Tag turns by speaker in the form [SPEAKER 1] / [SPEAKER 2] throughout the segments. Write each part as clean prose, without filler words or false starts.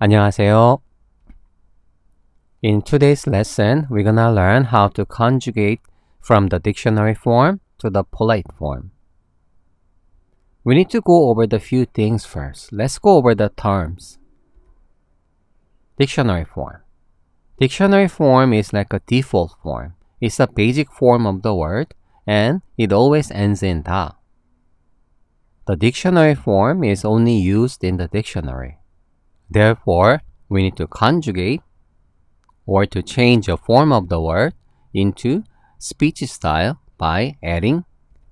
[SPEAKER 1] 안녕하세요. In today's lesson, we're gonna learn how to conjugate from the dictionary form to the polite form. We need to go over the few things first. Let's go over the terms. Dictionary form. Dictionary form is like a default form. It's a basic form of the word, and it always ends in da. The dictionary form is only used in the dictionary. Therefore, we need to conjugate or to change a form of the word into speech style by adding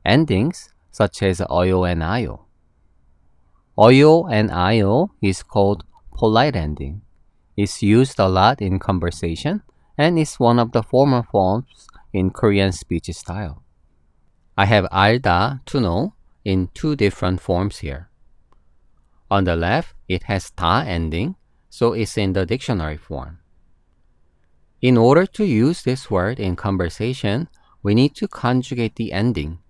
[SPEAKER 1] endings such as 어요 and 아요. 어요 and 아요 is called polite ending. It's used a lot in conversation and is one of the formal forms in Korean speech style. I have 알다, to know, in two different forms here. On the left, it has 다 ending, so it's in the dictionary form. In order to use this word in conversation, we need to conjugate the ending.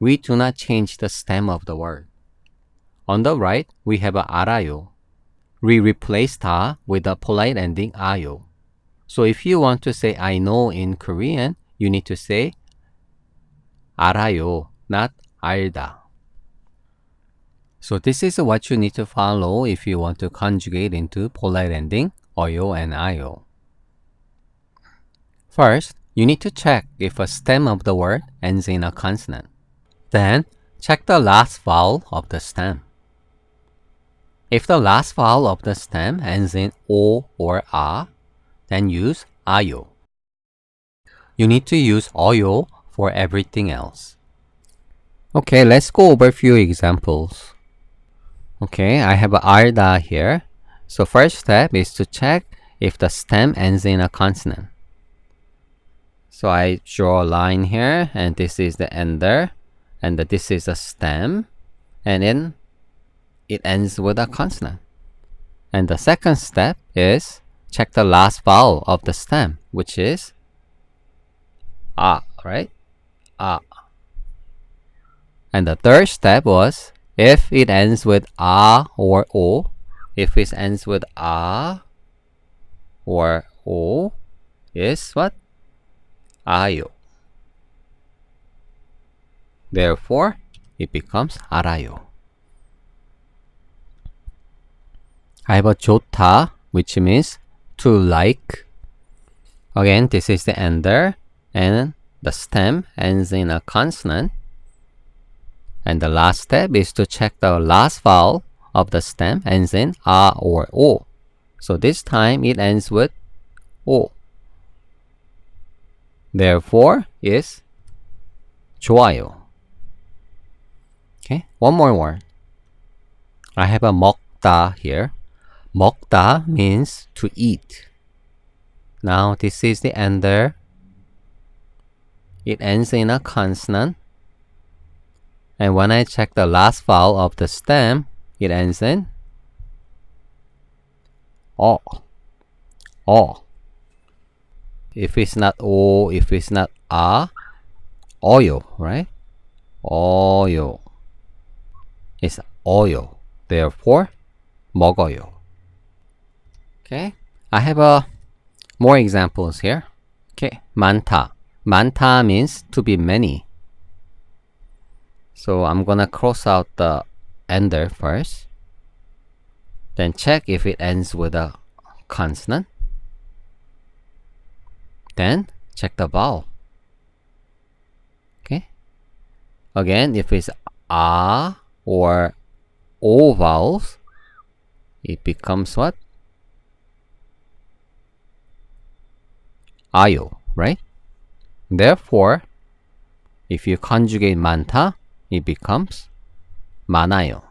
[SPEAKER 1] We do not change the stem of the word. On the right, we have a 알아요. We replace 다 with a polite ending 아요. So if you want to say I know in Korean, you need to say 알아요, not 알다. So this is what you need to follow if you want to conjugate into polite ending 어요 and 아요. First, you need to check if a stem of the word ends in a consonant. Then, check the last vowel of the stem. If the last vowel of the stem ends in O or A, then use 아요. You need to use 어요 for everything else. Okay, let's go over a few examples. Okay, I have 알다 here. So first step is to check if the stem ends in a consonant. So I draw a line here, and this is the ender, and this is a stem, and then it ends with a consonant. And the second step is check the last vowel of the stem, which is a, right? A. And the third step was if it ends with a or o. If it ends with a or o, is what? 아요. Therefore, it becomes 알아요. I have a 좋다, which means to like. Again, this is the ender, and the stem ends in a consonant. And the last step is to check the last vowel of the stem ends in a or o. So this time it ends with o. Therefore, is 좋아요. Okay, one more word. I have a 먹다 here. 먹다 means to eat. Now this is the ender. It ends in a consonant. And when I check the last vowel of the stem, it ends in 어. 어. If it's not o, if it's not a, 어요, right? 어요. It's 어요. Therefore, 먹어요. Okay, I have more examples here. Okay, 많다. 많다 means to be many. So I'm gonna cross out the ender first. Then check if it ends with a consonant. Then check the vowel. Okay. Again, if it's a or o vowels, it becomes what? 아요, right? Therefore, if you conjugate 많다, it becomes 많아요.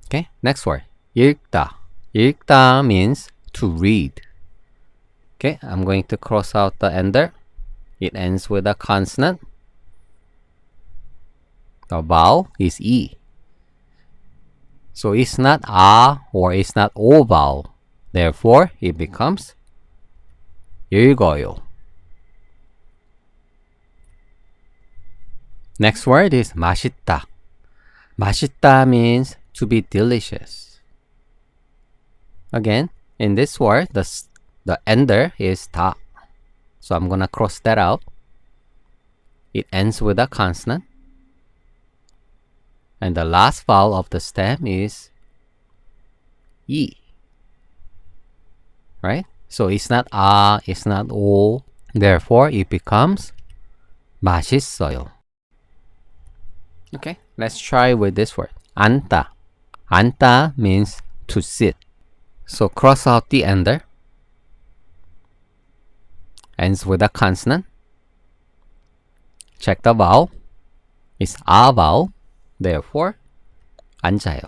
[SPEAKER 1] Okay, next word. 읽다. 읽다 means to read. Okay, I'm going to cross out the ender. It ends with a consonant. The vowel is E. So it's not A or it's not O vowel. Therefore, it becomes 읽어요. Next word is 맛있다. 맛있다 means to be delicious. Again, in this word, the ender is 다. So I'm gonna cross that out. It ends with a consonant. And the last vowel of the stem is 이. Right? So it's not 아, it's not 오. Therefore, it becomes 맛있어요. Okay, let's try with this word. 앉다. 앉다 means to sit. So cross out the ender. Ends with a consonant. Check the vowel. It's 아 vowel. Therefore, 앉아요.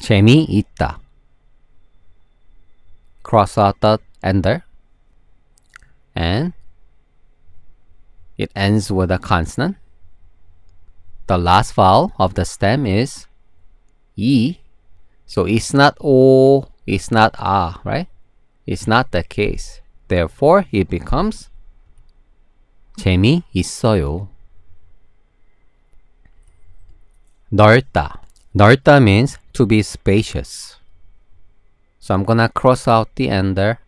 [SPEAKER 1] 재미있다. Cross out the ender. And it ends with a consonant. The last vowel of the stem is 이. So it's not 오, it's not 아, right? It's not the case. Therefore, it becomes 재미있어요. 넓다. 넓다 means to be spacious. So I'm gonna cross out the ender.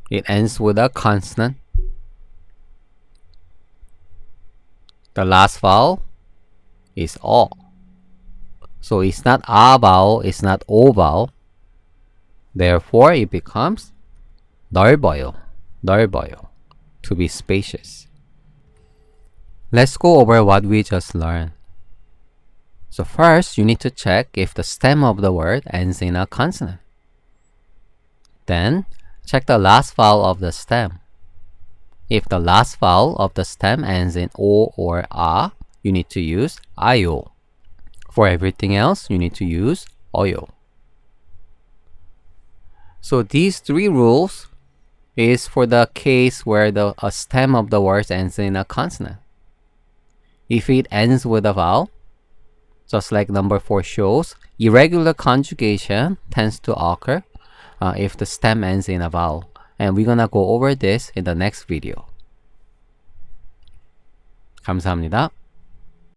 [SPEAKER 1] It ends with a consonant. The last vowel is 어. So it's not 아 vowel, it's not 오 vowel. Therefore, it becomes 넓어요. 넓어요. To be spacious. Let's go over what we just learned. So first, you need to check if the stem of the word ends in a consonant. Then, check the last vowel of the stem. If the last vowel of the stem ends in 오 or 아, you need to use 아요. For everything else, you need to use 어요. So these three rules is for the case where the stem of the word ends in a consonant. If it ends with a vowel, just like number 4 shows, irregular conjugation tends to occur if the stem ends in a vowel. And we're gonna go over this in the next video. 감사합니다.